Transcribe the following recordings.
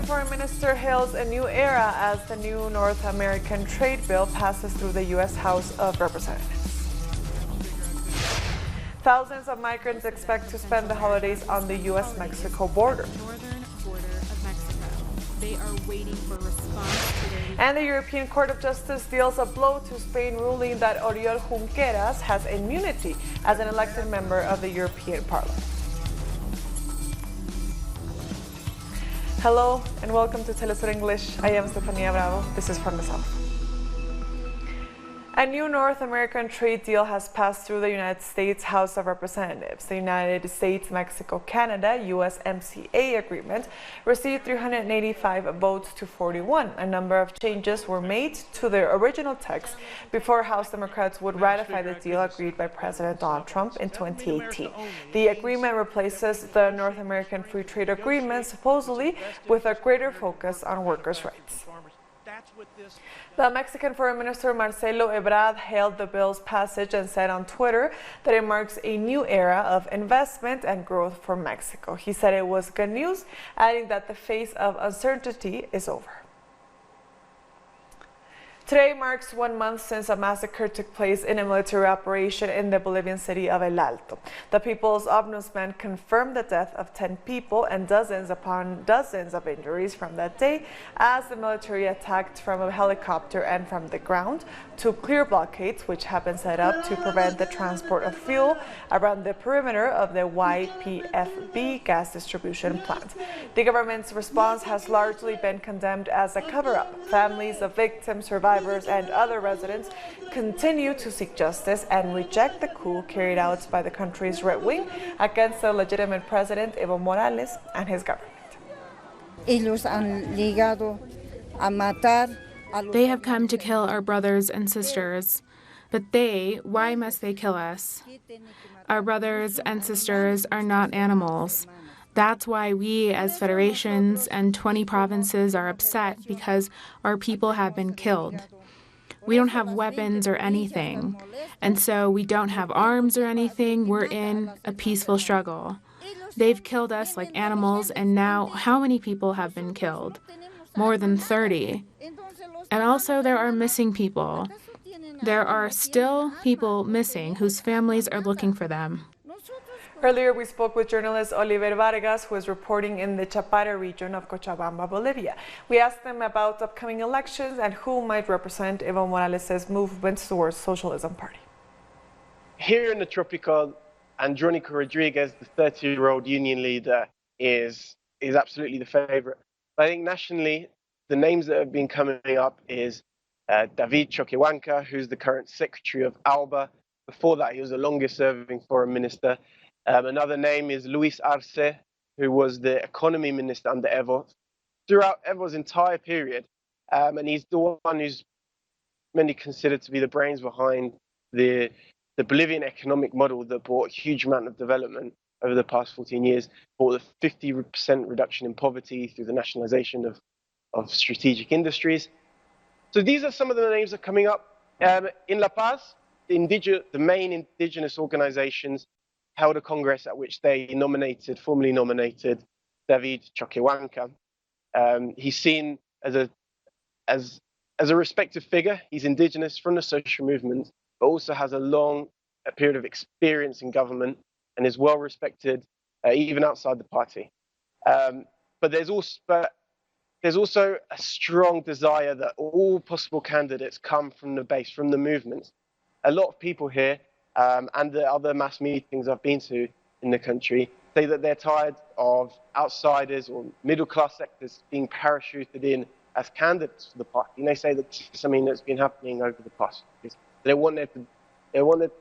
Foreign Minister hails a new era as the new North American trade bill passes through the U.S. House of Representatives. Thousands of migrants expect to spend the holidays on the U.S.-Mexico border. They are waiting for response to And the European Court of Justice deals a blow to Spain, ruling that Oriol Junqueras has immunity as an elected member of the European Parliament. Hello and welcome to Telesur English. I am Stefania Bravo. This is from the South. A new North American trade deal has passed through the United States House of Representatives. The United States-Mexico-Canada USMCA agreement received 385 votes to 41. A number of changes were made to the original text before House Democrats would ratify the deal agreed by President Donald Trump in 2018. The agreement replaces the North American Free Trade Agreement, supposedly with a greater focus on workers' rights. The Mexican Foreign Minister Marcelo Ebrard hailed the bill's passage and said on Twitter that it marks a new era of investment and growth for Mexico. He said it was good news, adding that the phase of uncertainty is over. Today marks 1 month since a massacre took place in a military operation in the Bolivian city of El Alto. The People's Ombudsman confirmed the death of 10 people and dozens upon dozens of injuries from that day as the military attacked from a helicopter and from the ground to clear blockades which have been set up to prevent the transport of fuel around the perimeter of the YPFB gas distribution plant. The government's response has largely been condemned as a cover-up. Families of victims, survivors, and other residents continue to seek justice and reject the coup carried out by the country's right wing against the legitimate president Evo Morales and his government. They have come to kill our brothers and sisters. But why must they kill us? Our brothers and sisters are not animals. That's why we as federations and 20 provinces are upset, because our people have been killed. We don't have weapons or anything, and so we don't have arms or anything. We're in a peaceful struggle. They've killed us like animals, and now how many people have been killed? More than 30. And also there are missing people. There are still people missing whose families are looking for them. Earlier, we spoke with journalist Oliver Vargas, who is reporting in the Chapare region of Cochabamba, Bolivia. We asked them about upcoming elections and who might represent Evo Morales' movements towards Socialism Party. Here in the Tropical, Andrónico Rodriguez, the 30-year-old union leader, is absolutely the favorite. I think nationally, the names that have been coming up is David Choquehuanca, who's the current secretary of ALBA. Before that, he was the longest-serving foreign minister. Another name is Luis Arce, who was the economy minister under Evo throughout Evo's entire period. And he's the one who's many considered to be the brains behind the Bolivian economic model that brought a huge amount of development over the past 14 years, brought a 50% reduction in poverty through the nationalization of strategic industries. So these are some of the names that are coming up. In La Paz, the main indigenous organizations held a congress at which they formally nominated David Choquehuanca. He's seen as a respected figure. He's indigenous from the social movement, but also has a long period of experience in government and is well respected even outside the party. But there's also a strong desire that all possible candidates come from the base, from the movement. A lot of people here and the other mass meetings I've been to in the country say that they're tired of outsiders or middle-class sectors being parachuted in as candidates for the party. And they say that this is something that's been happening over the past years. They want there to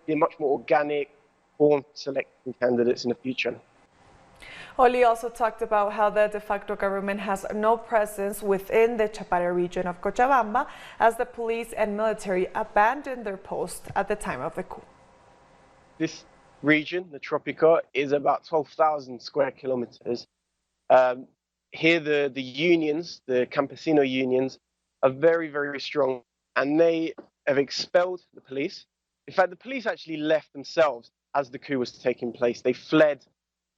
be a much more organic form of selecting candidates in the future. Oli also talked about how the de facto government has no presence within the Chapare region of Cochabamba, as the police and military abandoned their post at the time of the coup. This region, the Tropical, is about 12,000 square kilometers. Here, the unions, the campesino unions, are very, very strong, and they have expelled the police. In fact, the police actually left themselves as the coup was taking place. They fled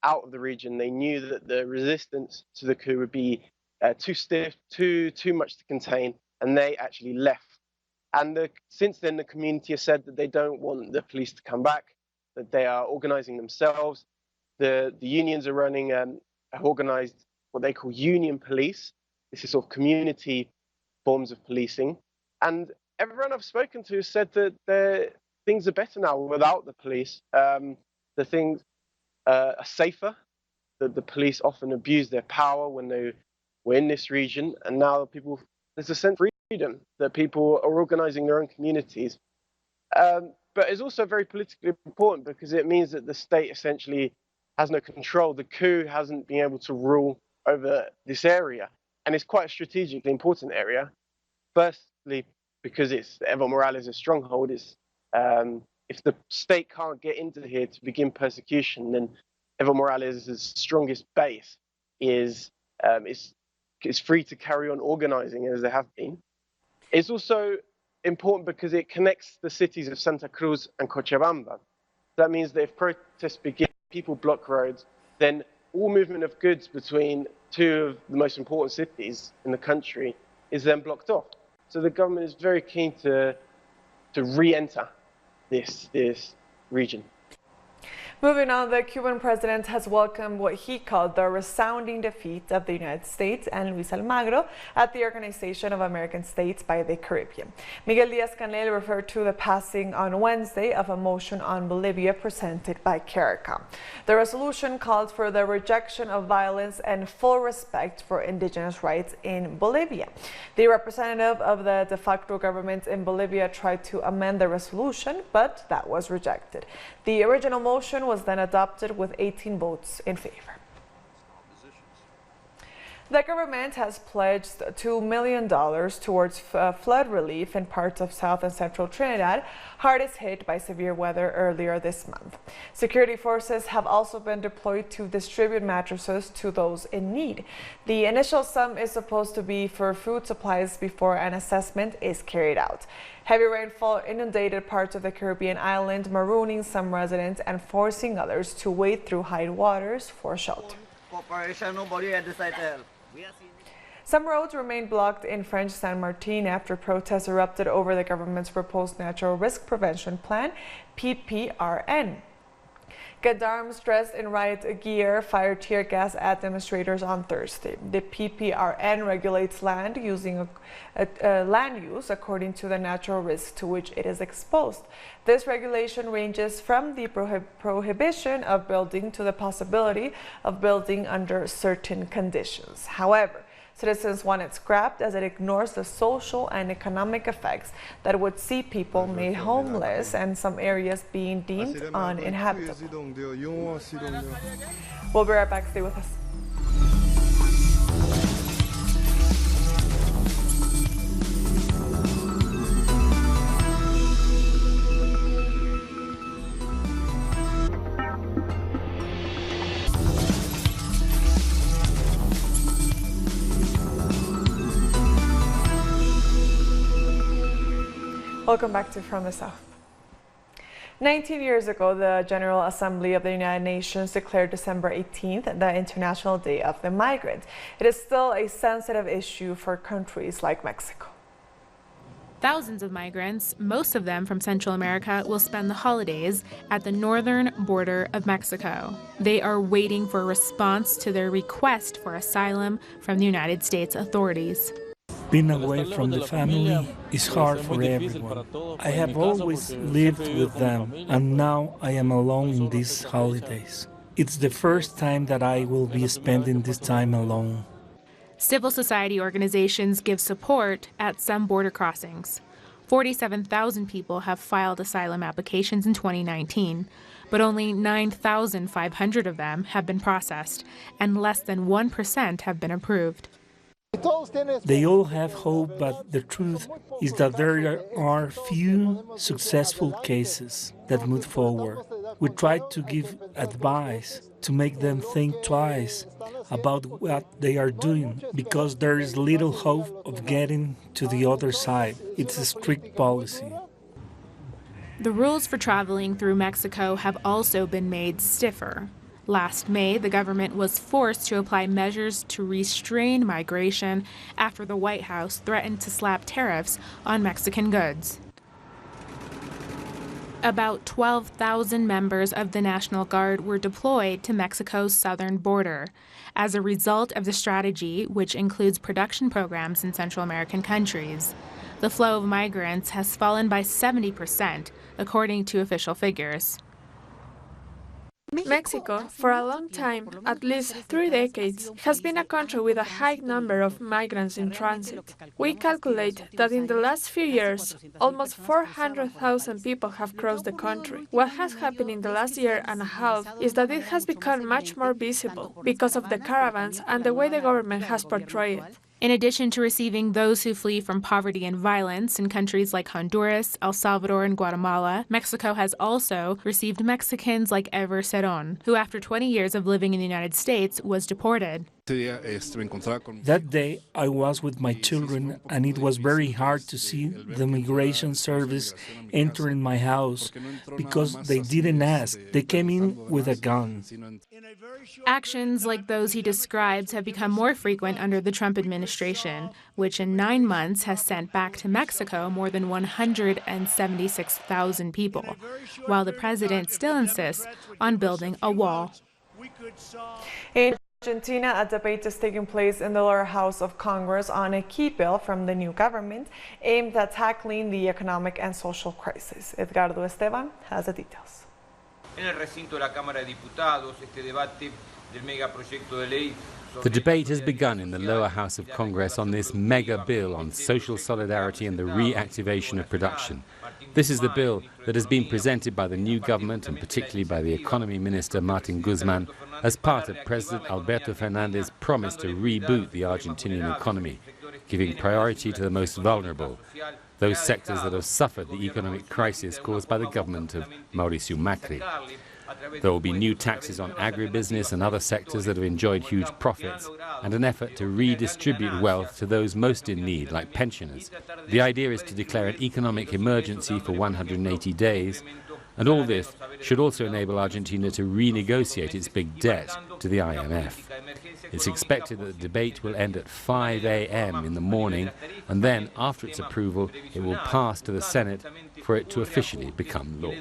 out of the region. They knew that the resistance to the coup would be too stiff, too much to contain, and they actually left. And since then, the community has said that they don't want the police to come back, that they are organizing themselves. The unions are running, have organized what they call union police. This is sort of community forms of policing. And everyone I've spoken to said that things are better now without the police. The things are safer, that the police often abuse their power when they were in this region. And now there's a sense of freedom that people are organizing their own communities. But it's also very politically important because it means that the state essentially has no control. The coup hasn't been able to rule over this area. And it's quite a strategically important area. Firstly, because it's Evo Morales' stronghold. If the state can't get into here to begin persecution, then Evo Morales' strongest base is free to carry on organizing as they have been. It's also important because it connects the cities of Santa Cruz and Cochabamba. That means that if protests begin, people block roads, then all movement of goods between two of the most important cities in the country is then blocked off. So the government is very keen to re-enter this region. Moving on, the Cuban president has welcomed what he called the resounding defeat of the United States and Luis Almagro at the Organization of American States by the Caribbean. Miguel Díaz-Canel referred to the passing on Wednesday of a motion on Bolivia presented by CARICOM. The resolution called for the rejection of violence and full respect for indigenous rights in Bolivia. The representative of the de facto government in Bolivia tried to amend the resolution, but that was rejected. The original motion was then adopted with 18 votes in favor. The government has pledged $2 million towards flood relief in parts of South and Central Trinidad, hardest hit by severe weather earlier this month. Security forces have also been deployed to distribute mattresses to those in need. The initial sum is supposed to be for food supplies before an assessment is carried out. Heavy rainfall inundated parts of the Caribbean island, marooning some residents and forcing others to wade through high waters for shelter. Some roads remain blocked in French Saint Martin after protests erupted over the government's proposed Natural Risk Prevention Plan, PPRN. Gendarmes dressed in riot gear fired tear gas at demonstrators on Thursday. The PPRN regulates land use according to the natural risk to which it is exposed. This regulation ranges from the prohibition of building to the possibility of building under certain conditions. However, citizens want it scrapped as it ignores the social and economic effects that would see people made homeless and some areas being deemed uninhabitable. We'll be right back. Stay with us. Welcome back to From the South. 19 years ago, the General Assembly of the United Nations declared December 18th the International Day of the Migrant. It is still a sensitive issue for countries like Mexico. Thousands of migrants, most of them from Central America, will spend the holidays at the northern border of Mexico. They are waiting for a response to their request for asylum from the United States authorities. Being away from the family is hard for everyone. I have always lived with them, and now I am alone in these holidays. It's the first time that I will be spending this time alone. Civil society organizations give support at some border crossings. 47,000 people have filed asylum applications in 2019, but only 9,500 of them have been processed, and less than 1% have been approved. They all have hope, but the truth is that there are few successful cases that move forward. We try to give advice to make them think twice about what they are doing, because there is little hope of getting to the other side. It's a strict policy. The rules for traveling through Mexico have also been made stiffer. Last May, the government was forced to apply measures to restrain migration after the White House threatened to slap tariffs on Mexican goods. About 12,000 members of the National Guard were deployed to Mexico's southern border. As a result of the strategy, which includes production programs in Central American countries, the flow of migrants has fallen by 70%, according to official figures. Mexico, for a long time, at least 3 decades, has been a country with a high number of migrants in transit. We calculate that in the last few years, almost 400,000 people have crossed the country. What has happened in the last year and a half is that it has become much more visible because of the caravans and the way the government has portrayed it. In addition to receiving those who flee from poverty and violence in countries like Honduras, El Salvador, and Guatemala, Mexico has also received Mexicans like Ebrard, who after 20 years of living in the United States was deported. That day, I was with my children, and it was very hard to see the Migration Service entering my house because they didn't ask. They came in with a gun. Actions like those he describes have become more frequent under the Trump administration, which in 9 months has sent back to Mexico more than 176,000 people, while the president still insists on building a wall. In Argentina, a debate is taking place in the lower house of Congress on a key bill from the new government aimed at tackling the economic and social crisis. Edgardo Esteban has the details. The debate has begun in the lower house of Congress on this mega bill on social solidarity and the reactivation of production. This is the bill that has been presented by the new government and particularly by the economy minister Martin Guzman as part of President Alberto Fernandez's promise to reboot the Argentinian economy, giving priority to the most vulnerable, those sectors that have suffered the economic crisis caused by the government of Mauricio Macri. There will be new taxes on agribusiness and other sectors that have enjoyed huge profits, and an effort to redistribute wealth to those most in need, like pensioners. The idea is to declare an economic emergency for 180 days, and all this should also enable Argentina to renegotiate its big debt to the IMF. It's expected that the debate will end at 5 a.m. in the morning, and then, after its approval, it will pass to the Senate for it to officially become law.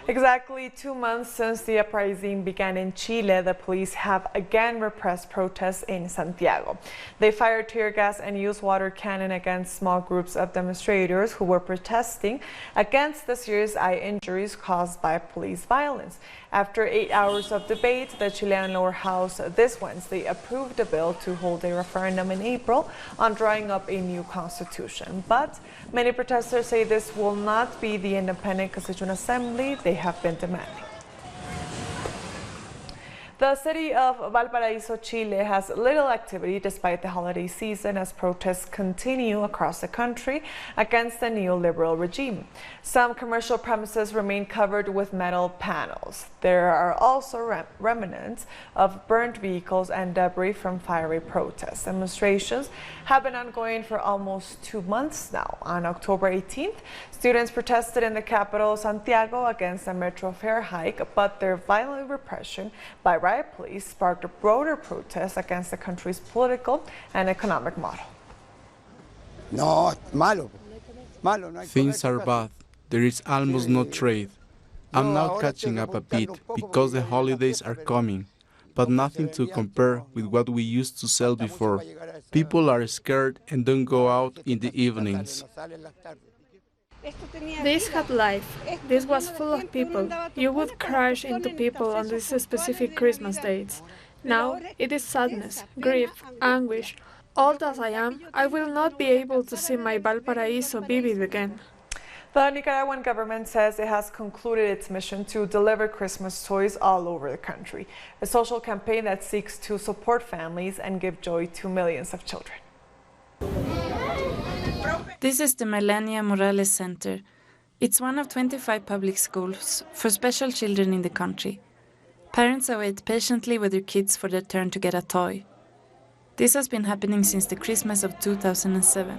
Exactly 2 months since the uprising began in Chile, the police have again repressed protests in Santiago. They fired tear gas and used water cannon against small groups of demonstrators who were protesting against the serious eye injuries caused by police violence. After 8 hours of debate, the Chilean lower house this Wednesday approved a bill to hold a referendum in April on drawing up a new constitution. But many protesters say this will not be the independent Constituent Assembly they have been demanding. The city of Valparaíso, Chile has little activity despite the holiday season as protests continue across the country against the neoliberal regime. Some commercial premises remain covered with metal panels. There are also remnants of burnt vehicles and debris from fiery protests. Demonstrations have been ongoing for almost 2 months now. On October 18th, students protested in the capital, Santiago, against a metro fare hike, but their violent repression by riot police sparked a broader protest against the country's political and economic model. Things are bad. There is almost no trade. I'm now catching up a bit because the holidays are coming, but nothing to compare with what we used to sell before. People are scared and don't go out in the evenings. This had life. This was full of people. You would crash into people on these specific Christmas dates. Now it is sadness, grief, anguish. Old as I am, I will not be able to see my Valparaíso vivid again. The Nicaraguan government says it has concluded its mission to deliver Christmas toys all over the country, a social campaign that seeks to support families and give joy to millions of children. This is the Melania Morales Center. It's one of 25 public schools for special children in the country. Parents await patiently with their kids for their turn to get a toy. This has been happening since the Christmas of 2007.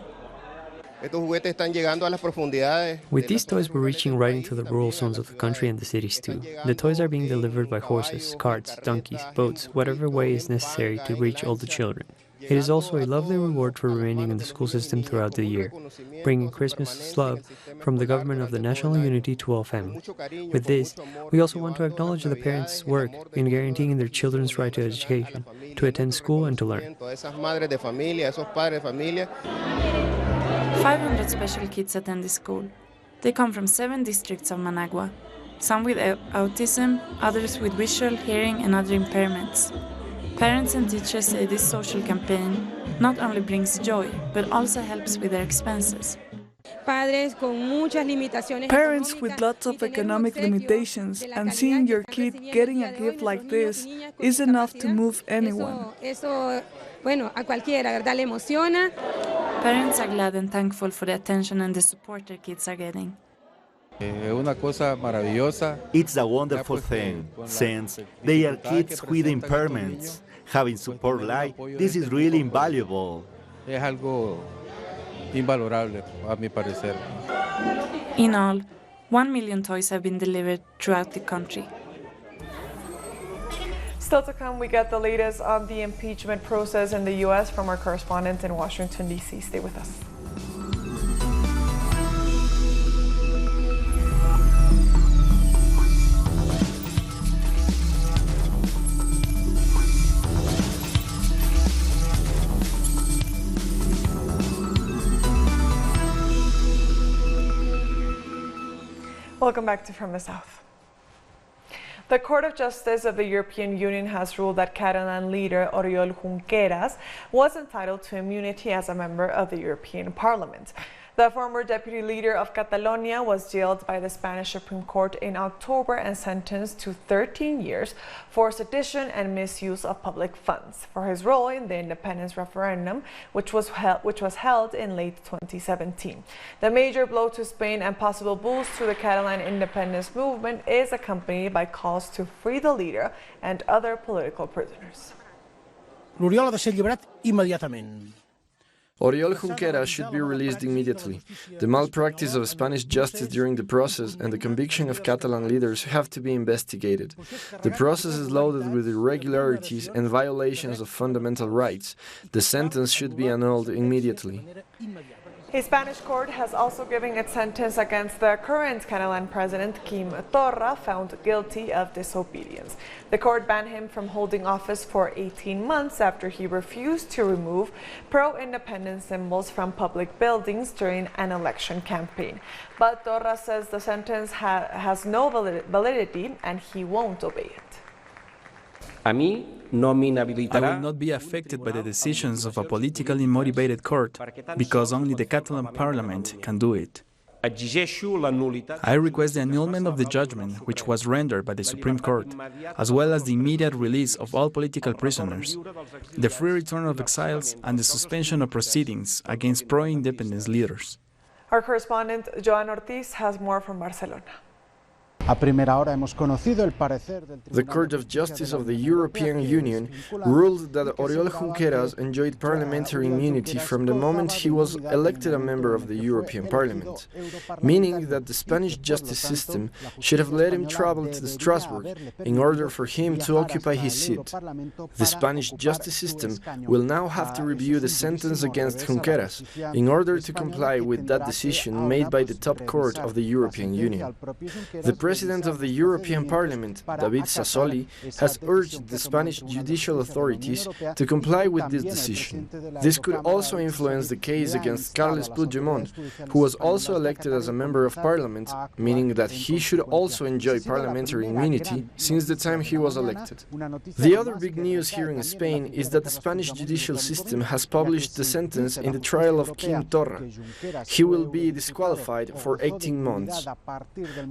With these toys, we're reaching right into the rural zones of the country and the cities too. The toys are being delivered by horses, carts, donkeys, boats, whatever way is necessary to reach all the children. It is also a lovely reward for remaining in the school system throughout the year, bringing Christmas love from the government of the national unity to all families. With this, we also want to acknowledge the parents' work in guaranteeing their children's right to education, to attend school and to learn. 500 special kids attend this school. They come from 7 districts of Managua, some with autism, others with visual, hearing and other impairments. Parents and teachers say this social campaign not only brings joy, but also helps with their expenses. Parents with lots of economic limitations, and seeing your kid getting a gift like this is enough to move anyone. Parents are glad and thankful for the attention and the support their kids are getting. It's a wonderful thing, since they are kids with impairments. Having support like this is really invaluable. In all, 1 million toys have been delivered throughout the country. Still to come, we get the latest on the impeachment process in the U.S. from our correspondent in Washington, D.C. Stay with us. Welcome back to From the South. The Court of Justice of the European Union has ruled that Catalan leader Oriol Junqueras was entitled to immunity as a member of the European Parliament. The former deputy leader of Catalonia was jailed by the Spanish Supreme Court in October and sentenced to 13 years for sedition and misuse of public funds for his role in the independence referendum, which was held in late 2017. The major blow to Spain and possible boost to the Catalan independence movement is accompanied by calls to free the leader and other political prisoners. L'Oriol ha de ser alliberat immediatament. Oriol Junqueras should be released immediately. The malpractice of Spanish justice during the process and the conviction of Catalan leaders have to be investigated. The process is loaded with irregularities and violations of fundamental rights. The sentence should be annulled immediately. A Spanish court has also given its sentence against the current Catalan president, Quim Torra, found guilty of disobedience. The court banned him from holding office for 18 months after he refused to remove pro-independence symbols from public buildings during an election campaign. But Torra says the sentence has no validity and he won't obey it. I will not be affected by the decisions of a politically motivated court because only the Catalan parliament can do it. I request the annulment of the judgment which was rendered by the Supreme Court, as well as the immediate release of all political prisoners, the free return of exiles, and the suspension of proceedings against pro-independence leaders. Our correspondent Joan Ortiz has more from Barcelona. The Court of Justice of the European Union ruled that Oriol Junqueras enjoyed parliamentary immunity from the moment he was elected a member of the European Parliament, meaning that the Spanish justice system should have let him travel to Strasbourg in order for him to occupy his seat. The Spanish justice system will now have to review the sentence against Junqueras in order to comply with that decision made by the top court of the European Union. The President of the European Parliament, David Sassoli, has urged the Spanish judicial authorities to comply with this decision. This could also influence the case against Carles Puigdemont, who was also elected as a member of Parliament, meaning that he should also enjoy parliamentary immunity since the time he was elected. The other big news here in Spain is that the Spanish judicial system has published the sentence in the trial of Quim Torra. He will be disqualified for 18 months.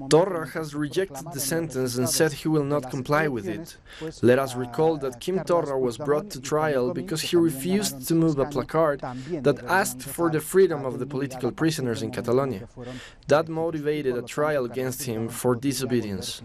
Torra has rejected the sentence and said he will not comply with it. Let us recall that Quim Torra was brought to trial because he refused to move a placard that asked for the freedom of the political prisoners in Catalonia. That motivated a trial against him for disobedience.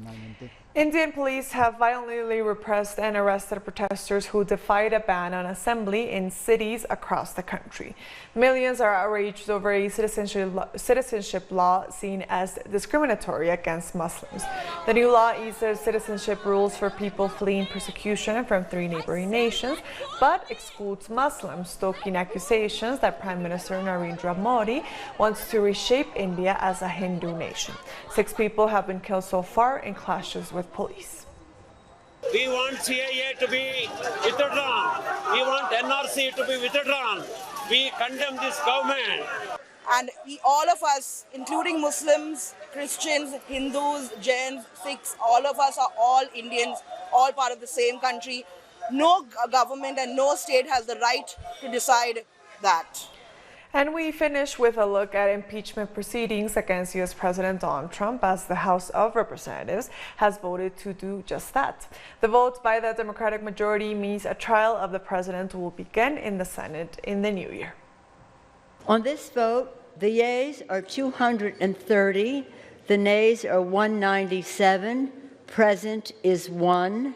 Indian police have violently repressed and arrested protesters who defied a ban on assembly in cities across the country. Millions are outraged over a citizenship law seen as discriminatory against Muslims. The new law eases citizenship rules for people fleeing persecution from 3 neighboring nations, but excludes Muslims, stoking accusations that Prime Minister Narendra Modi wants to reshape India as a Hindu nation. 6 people have been killed so far in clashes with police. We want CAA to be withdrawn. We want NRC to be withdrawn. We condemn this government. And all of us, including Muslims, Christians, Hindus, Jains, Sikhs, all of us are all Indians, all part of the same country. No government and no state has the right to decide that. And we finish with a look at impeachment proceedings against U.S. President Donald Trump, as the House of Representatives has voted to do just that. The vote by the Democratic majority means a trial of the president will begin in the Senate in the new year. On this vote, the yeas are 230, the nays are 197, present is 1.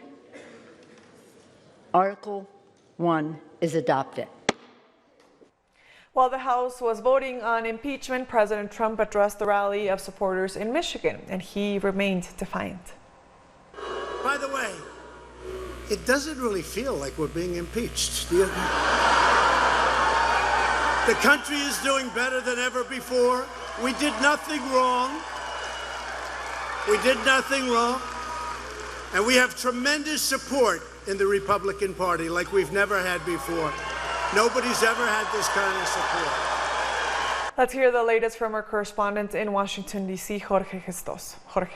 Article 1 is adopted. While the House was voting on impeachment, President Trump addressed the rally of supporters in Michigan, and he remained defiant. By the way, it doesn't really feel like we're being impeached. The country is doing better than ever before. We did nothing wrong. We did nothing wrong. And we have tremendous support in the Republican Party like we've never had before. Nobody's ever had this kind of support. Let's hear the latest from our correspondent in Washington, D.C., Jorge Gestos. Jorge.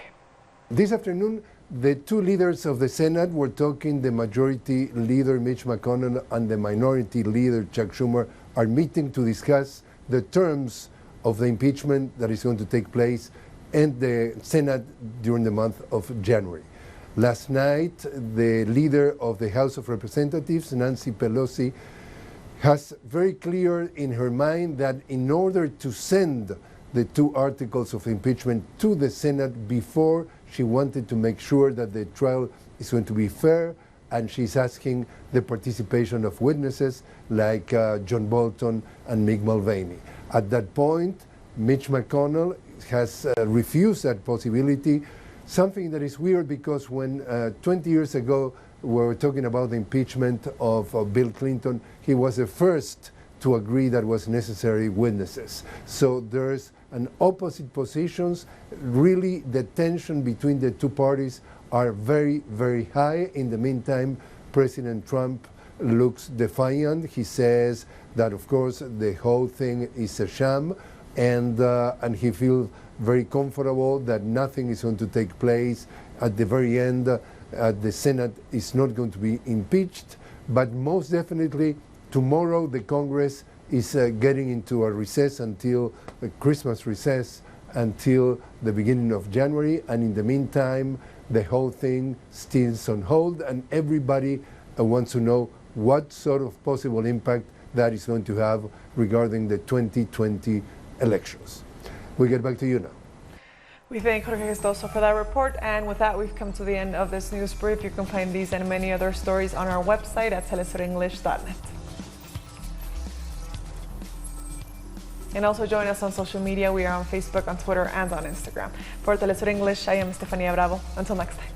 This afternoon, the 2 leaders of the Senate were talking. The majority leader, Mitch McConnell, and the minority leader, Chuck Schumer, are meeting to discuss the terms of the impeachment that is going to take place in the Senate during the month of January. Last night, the leader of the House of Representatives, Nancy Pelosi, has very clear in her mind that in order to send the 2 articles of impeachment to the Senate before, she wanted to make sure that the trial is going to be fair, and she's asking the participation of witnesses like John Bolton and Mick Mulvaney. At that point, Mitch McConnell has refused that possibility, something that is weird because when 20 years ago we were talking about the impeachment of Bill Clinton, he was the first to agree that was necessary witnesses. So there's an opposite positions. Really, the tension between the 2 parties are very, very high. In the meantime, President Trump looks defiant. He says that, of course, the whole thing is a sham, and he feels very comfortable that nothing is going to take place. At the very end, the Senate is not going to be impeached, but most definitely tomorrow the Congress is getting into a recess until the Christmas recess until the beginning of January, and in the meantime the whole thing stands on hold, and everybody wants to know what sort of possible impact that is going to have regarding the 2020 elections. We get back to you now. We thank Jorge Gestoso for that report, and with that we've come to the end of this news brief. You can find these and many other stories on our website at telesurenglish.net. And also join us on social media. We are on Facebook, on Twitter, and on Instagram. For Telesur English, I am Estefania Bravo. Until next time.